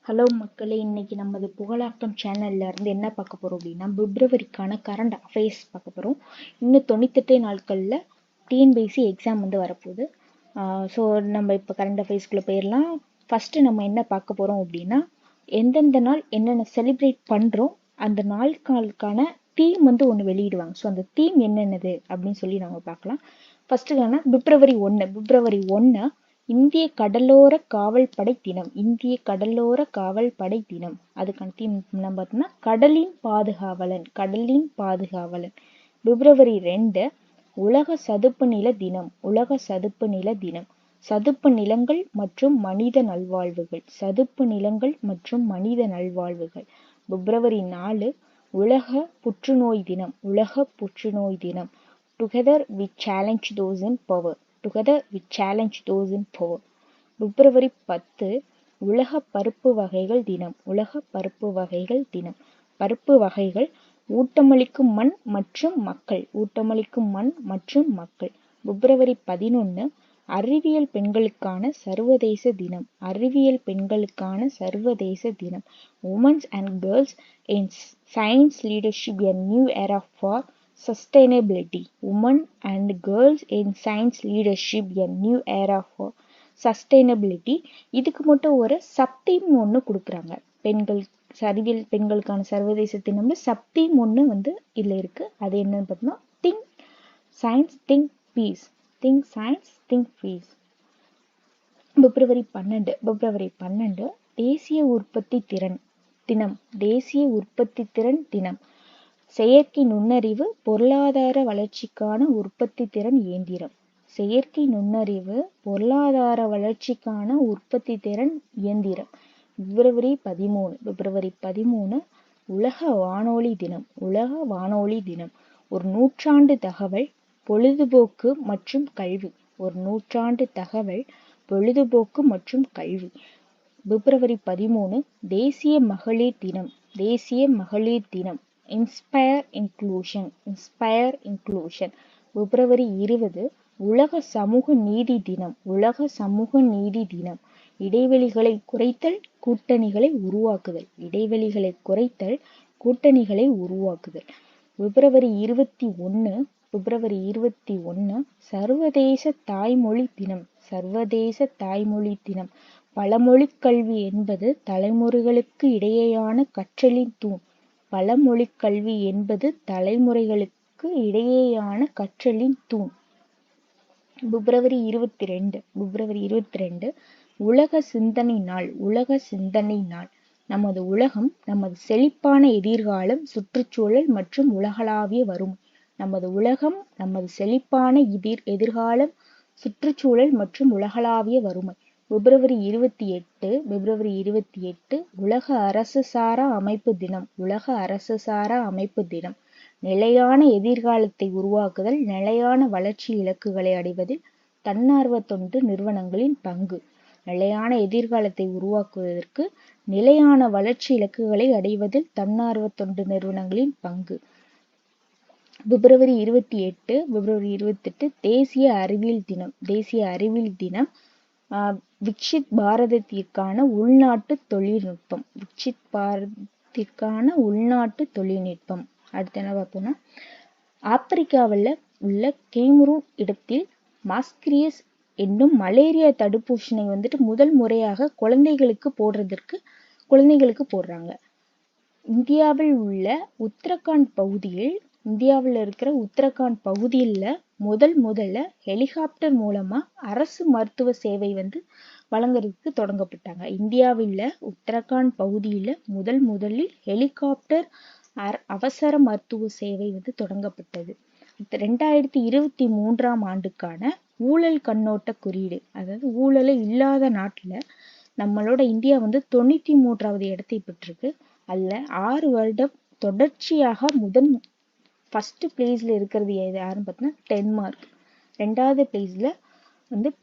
Hello மக்களே, இன்னைக்கு நமது புகழாக்கம் சேனல்ல இருந்து என்ன பார்க்க போறோம் அப்படின்னா, பிப்ரவரிக்கான கரண்ட் அஃபேர்ஸ் பார்க்க போறோம். இன்னும் 98 நாட்கள்ல டிஎன்பிஎஸ்சி எக்ஸாம் வரப்போகுது. ஸோ நம்ம இப்போ கரண்ட் அஃபேர்ஸ்குள்ள போயிடலாம். ஃபர்ஸ்ட் நம்ம என்ன பார்க்க போறோம் அப்படின்னா, எந்தெந்த நாள் என்னென்ன செலிப்ரேட் பண்றோம், அந்த நாளுக்கான தீம் ஒன்று வெளியிடுவாங்க. ஸோ அந்த தீம் என்னென்னது அப்படின்னு சொல்லி நம்ம பார்க்கலாம். ஃபர்ஸ்ட்டுக்கான பிப்ரவரி 1 இந்திய கடலோர காவல் படை தினம். இந்திய கடலோர காவல் படை தினம். அதுக்கான தீம் நம்ம பார்த்தோம்னா கடலின் பாதுகாவலன். பிப்ரவரி 2 உலக சதுப்பு நில தினம். உலக சதுப்பு நில தினம். சதுப்பு நிலங்கள் மற்றும் மனித நல்வாழ்வுகள். பிப்ரவரி 4 உலக புற்றுநோய் தினம். உலக புற்றுநோய் தினம். Together we challenge those in power. பிப்ரவரி 10 உலக பருப்பு வகைகள் தினம். உலக பருப்பு வகைகள் தினம். பருப்பு வகைகள் ஊட்டமளிக்கும் மண் மற்றும் மக்கள். பிப்ரவரி 11 அறிவியல் பெண்களுக்கான சர்வதேச தினம். Women's and girls in science leadership a new எரா for sustainability. Women and girls in science leadership a new era for sustainability. இதுக்கு மட்டும் ஒரு சப்தீம் ஒன்று கொடுக்குறாங்க. அறிவியல் பெண்களுக்கான சர்வதேச தினம்ல சப்தீம் ஒன்று இதுல இருக்கு. அது என்னன்னு பார்த்தோம்னா திங்க் சயின்ஸ் திங்க் பீஸ். பிப்ரவரி 12 தேசிய உற்பத்தி திறன் தினம். செயற்கை நுண்ணறிவு பொருளாதார வளர்ச்சிக்கான உற்பத்தி திறன் இயந்திரம். பிப்ரவரி 13 உலக வானொலி தினம். ஒரு நூற்றாண்டு தகவல், பொழுதுபோக்கு மற்றும் கல்வி. பிப்ரவரி 13 தேசிய மகளிர் தினம். Inspire inclusion. பிப்ரவரி 20 உலக சமூக நீதி தினம். இடைவெளிகளை குறைத்தல், கூட்டணிகளை உருவாக்குதல். பிப்ரவரி 21 சர்வதேச தாய்மொழி தினம். பலமொழிக் கல்வி என்பது தலைமுறைகளுக்கு இடையேயான கற்றலின் தூண். பிப்ரவரி 22 உலக சிந்தனை நாள். நமது உலகம், நமது செழிப்பான எதிர்காலம், சுற்றுச்சூழல் மற்றும் உலகளாவிய வறுமை. பிப்ரவரி 28 உலக அரசு சாரா அமைப்பு தினம். நிலையான எதிர்காலத்தை உருவாக்குதல், நிலையான வளர்ச்சி இலக்குகளை அடைவதில் தன்னார்வ தொண்டு நிறுவனங்களின் பங்கு. நிலையான எதிர்காலத்தை உருவாக்குவதற்கு நிலையான வளர்ச்சி இலக்குகளை அடைவதில் தன்னார்வ தொண்டு நிறுவனங்களின் பங்கு. பிப்ரவரி 28 தேசிய அறிவியல் தினம். விக்ஷித் பாரதத்திற்கான உள்நாட்டு தொழில்நுட்பம். அடுத்து என்ன பார்ப்போம்னா, ஆப்பிரிக்காவில் உள்ள கேமரூன் இடத்தில் மாஸ்கிரியஸ் என்னும் மலேரியா தடுப்பூசினை முதல் முறையாக குழந்தைகளுக்கு போடுறாங்க. இந்தியாவில் இருக்கிற உத்தரகாண்ட் பகுதியில் முதல்ல ஹெலிகாப்டர் மூலமா அரசு மருத்துவ சேவை வழங்குறதுக்கு தொடங்கப்பட்டாங்க. இந்தியாவில் உத்தரகாண்ட் பகுதியில் முதலில் ஹெலிகாப்டர் அவசர மருத்துவ சேவை தொடங்கப்பட்டது. 2023 ஆண்டுக்கான ஊழல் கண்ணோட்ட குறியீடு. அதாவது ஊழலே இல்லாத நாட்டுல நம்மளோட இந்தியா 93வது இடத்தை பெற்றிருக்கு. அதுல 6 வருடம் தொடர்ச்சியாக ஃபர்ஸ்ட் பிளேஸ்ல இருக்கிறது யாருன்னு பார்த்தீங்கன்னா டென்மார்க். 2வது பிளேஸ்ல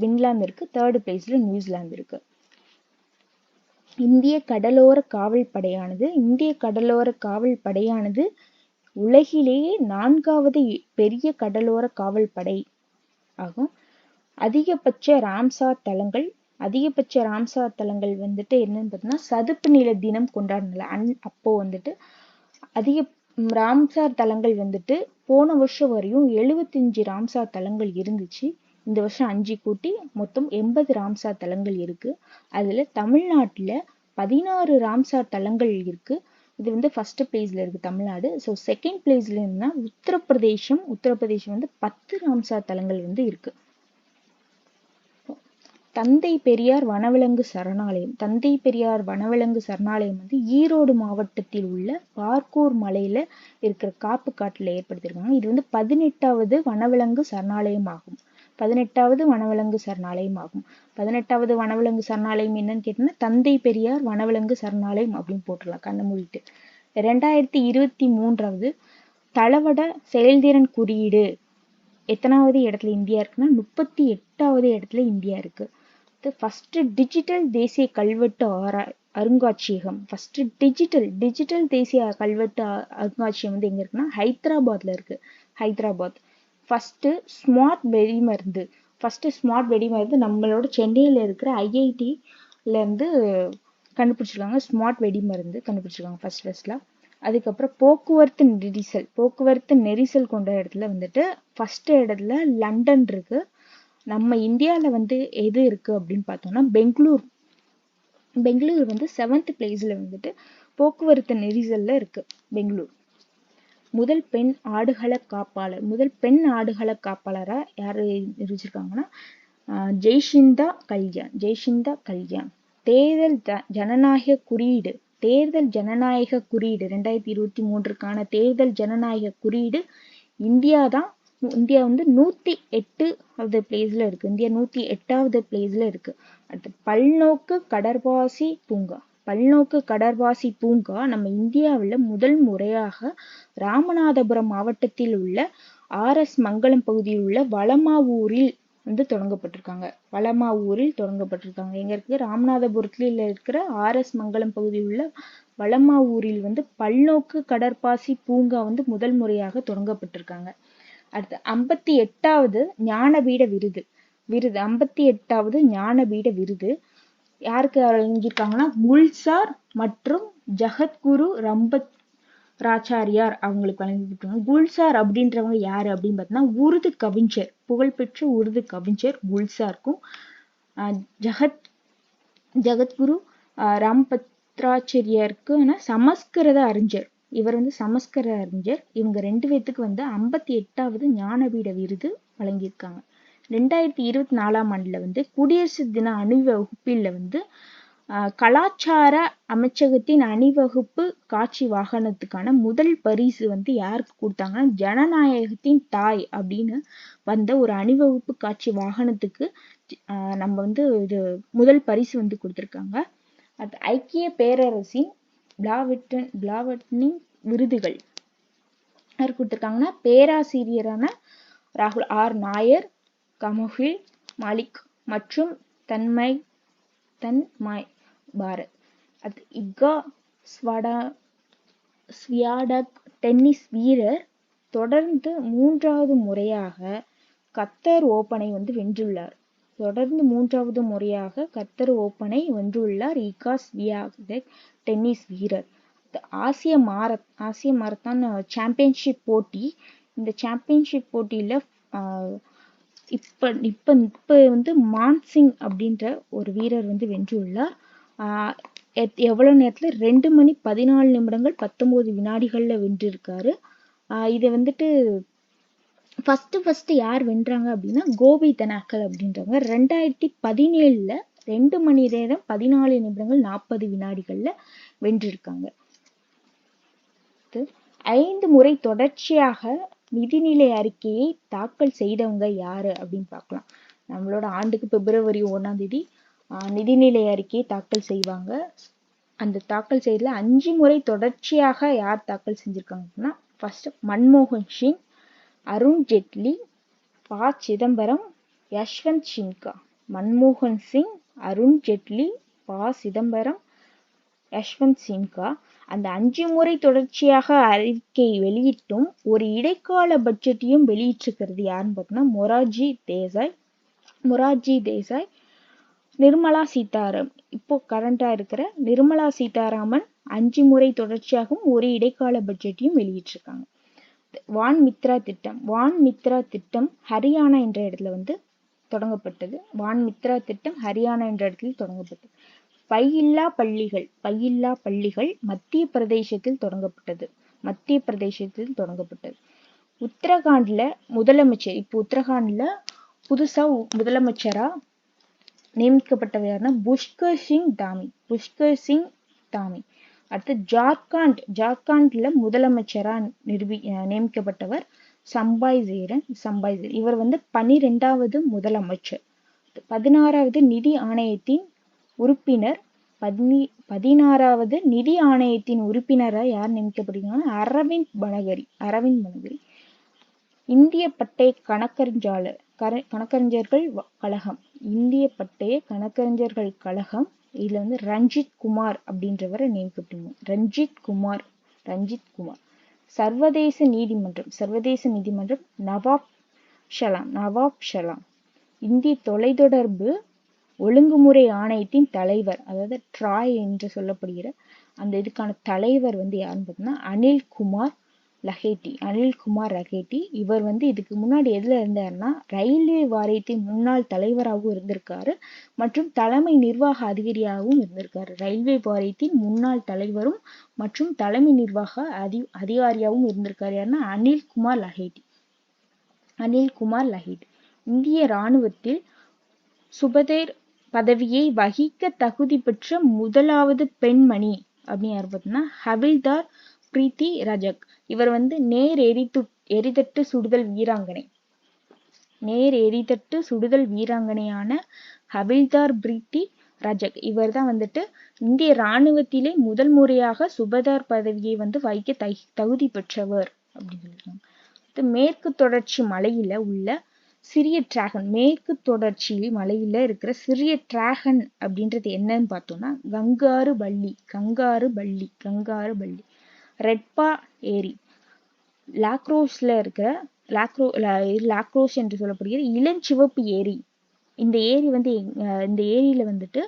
பின்லாந்து இருக்கு. 3rd பிளேஸ்ல நியூசிலாந்து இருக்கு. இந்திய கடலோர காவல் படையானது உலகிலேயே 4வது பெரிய கடலோர காவல் படை ஆகும். அதிகபட்ச ராம்சார் தளங்கள் அதிகபட்ச ராம்சார் தலங்கள் வந்துட்டு என்னன்னு பார்த்தீங்கன்னா சதுப்பு நில தினம் கொண்டாடினால அப்போ வந்துட்டு அதிக ராம்சார் தலங்கள் வந்துட்டு போன வருஷம் வரையும் 75 ராம்சார் தலங்கள் இருந்துச்சு. இந்த வருஷம் 5 கூட்டி மொத்தம் 80 ராம்சார் தலங்கள் இருக்கு. அதுல தமிழ்நாட்டுல 16 ராம்சார் தலங்கள் இருக்கு. இது வந்து ஃபர்ஸ்ட் பிளேஸ்ல இருக்கு தமிழ்நாடு. ஸோ செகண்ட் பிளேஸ்ல இருந்தா உத்தரப்பிரதேசம் வந்து 10 ராம்சார் தலங்கள் வந்து இருக்கு. தந்தை பெரியார் வனவிலங்கு சரணாலயம் வந்து ஈரோடு மாவட்டத்தில் உள்ள பார்க்கூர் மலையில இருக்கிற காப்பு காட்டுல ஏற்படுத்தியிருக்காங்க. இது வந்து 18வது வனவிலங்கு சரணாலயம் ஆகும். 18வது வனவிலங்கு சரணாலயம் என்னன்னு கேட்டீங்கன்னா தந்தை பெரியார் வனவிலங்கு சரணாலயம் அப்படின்னு போட்டுடலாம் கண்ணை மூடிட்டு. 2023வது தளவட செயல்திறன் குறியீடு எத்தனாவது இடத்துல இந்தியா இருக்குன்னா 38வது இடத்துல இந்தியா இருக்கு. ஃபர்ஸ்ட் டிஜிட்டல் தேசிய கல்வெட்டு அருங்காட்சியகம் டிஜிட்டல் தேசிய கல்வெட்டு அருங்காட்சியகம் வந்து எங்க இருக்குன்னா ஹைதராபாத்ல இருக்கு. ஃபர்ஸ்ட் ஸ்மார்ட் வெடிமருந்து நம்மளோட சென்னையில இருக்கிற ஐஐடில இருந்து கண்டுபிடிச்சிருக்காங்க. ஸ்மார்ட் வெடிமருந்து கண்டுபிடிச்சிருக்காங்க ஃபர்ஸ்ட்ல. அதுக்கப்புறம் போக்குவரத்து நெரிசல் கொண்ட இடத்துல வந்துட்டு ஃபர்ஸ்ட் இடத்துல லண்டன் இருக்கு. நம்ம இந்தியாவில் வந்து எது இருக்கு அப்படின்னு பார்த்தோம்னா பெங்களூர் வந்து 7th பிளேஸ்ல வந்துட்டு போக்குவரத்து நெரிசல்ல இருக்கு பெங்களூர். முதல் பெண் ஆடுகள காப்பாளரா யாரு இருந்திருக்காங்கன்னா ஜெய்சிந்தா கல்யாண். தேர்தல் ஜனநாயக குறியீடு 2023க்கான தேர்தல் ஜனநாயக குறியீடு இந்தியா வந்து 108வது பிளேஸ்ல இருக்கு. இந்தியா 108வது பிளேஸ்ல இருக்கு. அடுத்து பல்நோக்கு கடற்பாசி பூங்கா நம்ம இந்தியாவில் முதல் முறையாக ராமநாதபுரம் மாவட்டத்தில் உள்ள RS மங்கலம் பகுதியில் உள்ள வளமாவூரில் வந்து தொடங்கப்பட்டிருக்காங்க. எங்க இருக்கு? ராமநாதபுரத்துல இருக்கிற RS மங்கலம் பகுதியில் உள்ள வளமாவூரில் வந்து பல்நோக்கு கடற்பாசி பூங்கா வந்து முதல் முறையாக தொடங்கப்பட்டிருக்காங்க. அடுத்து 58வது ஞானபீட விருது யாருக்கு வழங்கியிருக்காங்கன்னா குல்சார் மற்றும் ஜகத்குரு ரம்பத்ராச்சாரியார் அவங்களுக்கு வழங்கியிருக்காங்க. குல்சார் அப்படின்றவங்க யாரு அப்படின்னு பார்த்தீங்கன்னா உருது கவிஞர், புகழ்பெற்ற உருது கவிஞர் குல்சாருக்கும் ஜகத்குரு ரம்பத்ராச்சாரியாருக்கு சமஸ்கிருத அறிஞர். இவர் வந்து சமஸ்கிருத அறிஞர். இவங்க 2 பேத்துக்கு வந்து 58வது ஞானபீட விருது வழங்கியிருக்காங்க. 2024ஆம் ஆண்டுல வந்து குடியரசு தின அணிவகுப்பில் வந்து கலாச்சார அமைச்சகத்தின் அணிவகுப்பு காட்சி வாகனத்துக்கான முதல் பரிசு வந்து யாருக்கு கொடுத்தாங்கன்னா ஜனநாயகத்தின் தாய் அப்படின்னு வந்த ஒரு அணிவகுப்பு காட்சி வாகனத்துக்கு நம்ம வந்து இது முதல் பரிசு வந்து கொடுத்திருக்காங்க. அது ஐக்கிய பேரரசின் பிளாவட்னிங் விருதுகள் யார் கொடுத்திருக்காங்கன்னா பேராசிரியரான ராகுல் நாயர், கமோஹில் மாலிக் மற்றும் தன்மய் பாரத். அது இகா ஸ்வியாடக் டென்னிஸ் வீரர் தொடர்ந்து 3வது முறையாக கத்தர் ஓப்பனை வந்து வென்றுள்ளார். இகா ஸ்வியாடக் டென்னிஸ் வீரர். ஆசிய மாரத்தான் சாம்பியன்ஷிப் போட்டி. இந்த சாம்பியன்ஷிப் போட்டியில இப்ப வந்து மான்சிங் அப்படின்ற ஒரு வீரர் வந்து வென்றுள்ளார். எவ்வளவு நேரத்துல 2 மணி 14 நிமிடங்கள் 19 வினாடிகள்ல வென்றிருக்காரு. இதை வந்துட்டு ஃபர்ஸ்ட் யார் வென்றாங்க அப்படின்னா கோபி தனாக்கல் அப்படின்றவங்க 2017ல 2 மணி நேரம் 14 நிமிடங்கள் 40 வினாடிகள்ல வென்றிருக்காங்க. 5 முறை தொடர்ச்சியாக நிதிநிலை அறிக்கையை தாக்கல் செய்தவங்க யாரு அப்படின்னு பார்க்கலாம். நம்மளோட ஆண்டுக்கு பிப்ரவரி 1ஆம் தேதி நிதிநிலை அறிக்கையை தாக்கல் செய்வாங்க. அந்த தாக்கல் செய்யல 5 முறை தொடர்ச்சியாக யார் தாக்கல் செஞ்சிருக்காங்கன்னா ஃபர்ஸ்ட் மன்மோகன் சிங், அருண் ஜெட்லி, ப. சிதம்பரம், யஷ்வந்த் சின்ஹா. மன்மோகன் சிங், அருண் ஜெட்லி, ப. சிதம்பரம், யஷ்வந்த் சின்ஹா. அந்த 5 முறை தொடர்ச்சியாக அறிக்கை வெளியிட்டும் ஒரு இடைக்கால பட்ஜெட்டையும் வெளியிட்டிருக்கிறது யாருன்னு பார்த்தோம்னா மொரார்ஜி தேசாய். நிர்மலா சீதாராமன், இப்போ கரண்டா இருக்கிற நிர்மலா சீதாராமன் 5 முறை தொடர்ச்சியாகவும் ஒரு இடைக்கால பட்ஜெட்டையும் வெளியிட்டிருக்காங்க. வான் மித்ரா திட்டம், வான் மித்ரா திட்டம் ஹரியானா என்ற இடத்துல வந்து தொடங்கப்பட்டது. வான் மித்ரா திட்டம் ஹரியானா என்ற இடத்தில் தொடங்கப்பட்டது. பையில்லா பள்ளிகள், பையில்லா பள்ளிகள் மத்திய பிரதேசத்தில் தொடங்கப்பட்டது. மத்திய பிரதேசத்தில் தொடங்கப்பட்டது. உத்தரகாண்ட்ல முதலமைச்சர், இப்போ உத்தரகாண்ட்ல புதுசா முதலமைச்சரா நியமிக்கப்பட்டவர் யாருன்னா புஷ்கர் சிங் தாமி, புஷ்கர் சிங் தாமி. அடுத்து ஜார்க்கண்ட், ஜார்க்கண்ட்ல முதலமைச்சரா நியமிக்கப்பட்டவர் சம்பாய் சேரன், சம்பாய் சேரன். இவர் வந்து 12வது முதலமைச்சர். 16வது நிதி ஆணையத்தின் உறுப்பினர், 16வது நிதி ஆணையத்தின் உறுப்பினரா யார் நியமிக்கப்படுகிறாங்க? அரவிந்த் பனகரி, அரவிந்த் பனகரி. இந்திய பட்டய கணக்கறிஞர்கள் கழகம், இந்திய பட்டய கணக்கறிஞர்கள் கழகம், இதுல வந்து ரஞ்சித் குமார் அப்படின்றவரை நியமிக்கப்பட்டாங்க. ரஞ்சித் குமார், ரஞ்சித் குமார். சர்வதேச நீதிமன்றம், சர்வதேச நீதிமன்றம் நவாப் ஷலாம், நவாப் ஷலாம். இந்திய தொலைத்தொடர்பு ஒழுங்குமுறை ஆணையத்தின் தலைவர், அதாவது ட்ராய் என்று சொல்லப்படுகிற அந்த இதுக்கான தலைவர் வந்து யாருன்னு பார்த்தீங்கன்னா அனில் குமார் லஹேட்டி, அனில் குமார் லஹேட்டி. இவர் வந்து இதுக்கு முன்னாடி எதுல இருந்தாருன்னா ரயில்வே வாரியத்தின் முன்னாள் தலைவராகவும் இருந்திருக்காரு மற்றும் தலைமை நிர்வாக அதிகாரியாகவும் இருந்திருக்காரு. ரயில்வே வாரியத்தின் முன்னாள் தலைவரும் மற்றும் தலைமை நிர்வாக அதிகாரியாகவும் இருந்திருக்காரு. யாருன்னா அனில் குமார் லஹேட்டி, அனில் குமார் லஹேட்டி. இந்திய இராணுவத்தில் சுபதேர் பதவியை வகிக்க தகுதி பெற்ற முதலாவது பெண்மணி அப்படின்னு யார் பார்த்தீங்கன்னா ஹவில்தார் பிரீத்தி ரஜக். இவர் வந்து நேர் எரிதட்டு சுடுதல் வீராங்கனை, நேர் எரிதட்டு சுடுதல் வீராங்கனையான ஹவில்தார் பிரீத்தி ரஜக். இவர் தான் வந்துட்டு இந்திய இராணுவத்திலே முதல் முறையாக சுபதார் பதவியை வந்து வகிக்க தகுதி பெற்றவர் அப்படின்னு சொல்லியிருக்காங்க. மேற்கு தொடர்ச்சி மலையில உள்ள சிறிய டிராகன், மேற்கு தொடர்ச்சி மலையில இருக்கிற சிறிய டிராகன் அப்படின்றது என்னன்னு பார்த்தோம்னா கங்காரு பள்ளி, கங்காரு பள்ளி, கங்காரு பள்ளி. ரெட்பா ஏரி, லாக்ரோஸ்ல இருக்கிற லாக்ரோஸ் என்று சொல்லப்படுகிற இளஞ்சிவப்பு ஏரி. இந்த ஏரி வந்து இந்த ஏரியில வந்துட்டு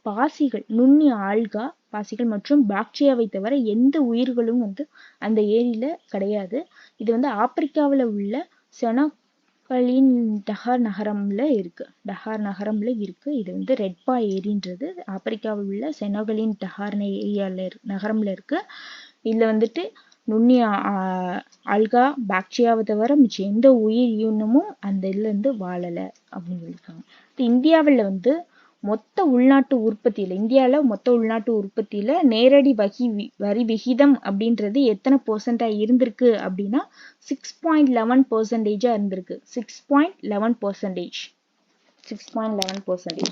பாசிகள், நுண்ணிய ஆல்கா பாசிகள் மற்றும் பாக்டீரியாவை தவிர எந்த உயிர்களும் வந்து அந்த ஏரியில கிடையாது. இது வந்து ஆப்பிரிக்காவில் உள்ள செனகலின் டஹார் நகரம்ல இருக்கு, டஹார் நகரம்ல இருக்கு. இது வந்து ரெட்பா ஏரின்றது ஆப்பிரிக்காவில் உள்ள செனகலின் டஹார் ஏரியால நகரம்ல இருக்கு. இதுல வந்துட்டு நுண்ணிய ஆல்கா பாக்டீரியாவை தவிர மிச்சம் எந்த உயிரினமும் அந்த இதுல இருந்து வாழலை அப்படின்னு சொல்லியிருக்காங்க. இந்தியாவில் வந்து மொத்த உள்நாட்டு உற்பத்தியில, இந்தியாவில மொத்த உள்நாட்டு உற்பத்தியில நேரடி வரி விகிதம் அப்படின்றது எத்தனை % இருந்திருக்கு அப்படின்னா 6.11% இருந்திருக்கு. 6.11%, 6.11%.